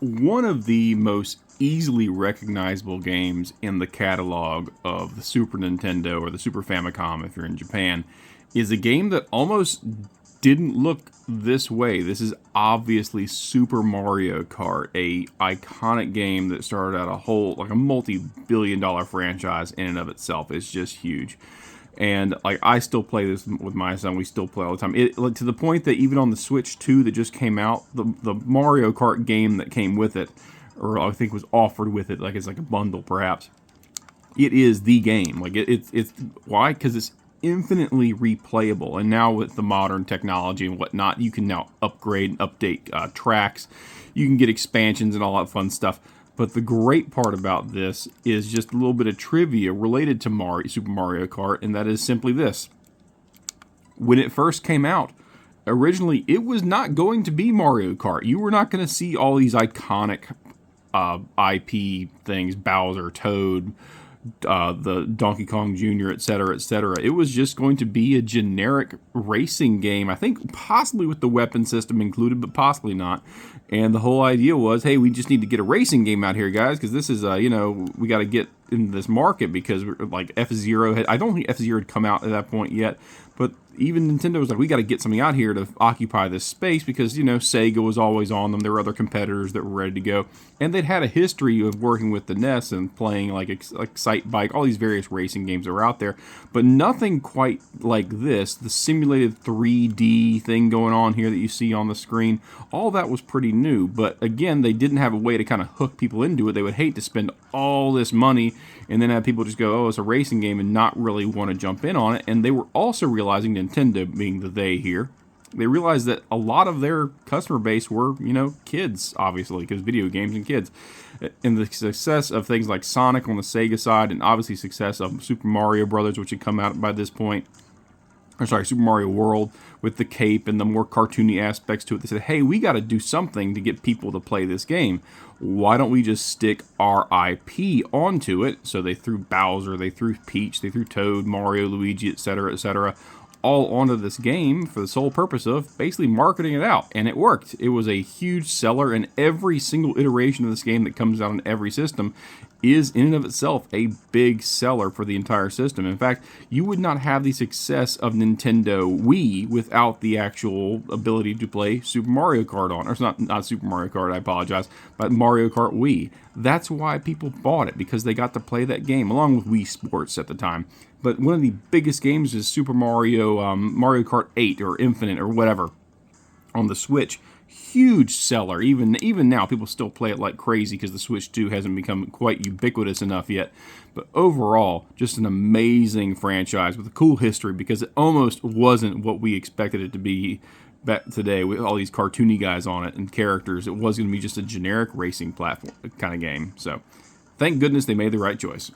one of the most easily recognizable games in the catalog of the Super Nintendo or the Super Famicom if you're in Japan is a game that almost didn't look this way. This is obviously Super Mario Kart, a iconic game that started out a multi-billion-dollar franchise in and of itself. It's just huge. And like I still play this with my son. We still play all the time. To the point that even on the Switch 2 that just came out, the Mario Kart game that came with it, or I think was offered with it, like it's like a bundle perhaps. It is the game. Like it's why? Because it's infinitely replayable. And now with the modern technology and whatnot, you can now upgrade and update tracks. You can get expansions and all that fun stuff. But the great part about this is just a little bit of trivia related to Super Mario Kart, and that is simply this. When it first came out, originally it was not going to be Mario Kart. You were not going to see all these iconic IP things, Bowser, Toad, the Donkey Kong Jr., etc., etc. It was just going to be a generic racing game, I think possibly with the weapon system included, but possibly not. And the whole idea was, hey, we just need to get a racing game out here, guys, because this is, we got to get in this market because like F-Zero I don't think F-Zero had come out at that point yet, but even Nintendo was like, we got to get something out here to occupy this space because, Sega was always on them. There were other competitors that were ready to go. And they'd had a history of working with the NES and playing like Excite Bike, all these various racing games that were out there. But nothing quite like this. The simulated 3D thing going on here that you see on the screen, all that was pretty new. But again, they didn't have a way to kind of hook people into it. They would hate to spend all this money and then have people just go, oh, it's a racing game and not really want to jump in on it. And they were also realizing, Nintendo being the they here, they realized that a lot of their customer base were, kids, obviously, because video games and kids. And the success of things like Sonic on the Sega side, and obviously success of Super Mario Brothers, which had come out by this point, Super Mario World with the cape and the more cartoony aspects to it. They said, hey, we got to do something to get people to play this game. Why don't we just stick our IP onto it? So they threw Bowser, they threw Peach, they threw Toad, Mario, Luigi, etc., all onto this game for the sole purpose of basically marketing it out. And it worked. It was a huge seller, and every single iteration of this game that comes out on every system is in and of itself a big seller for the entire system. In fact, you would not have the success of Nintendo Wii without the actual ability to play Super Mario Kart on. Or it's not Super Mario Kart, I apologize, but Mario Kart Wii. That's why people bought it, because they got to play that game, along with Wii Sports at the time. But one of the biggest games is Super Mario Kart 8 or Infinite or whatever on the Switch. Huge seller. Even now, people still play it like crazy because the Switch 2 hasn't become quite ubiquitous enough yet. But overall, just an amazing franchise with a cool history because it almost wasn't what we expected it to be back today with all these cartoony guys on it and characters. It was going to be just a generic racing platform kind of game. So, thank goodness they made the right choice.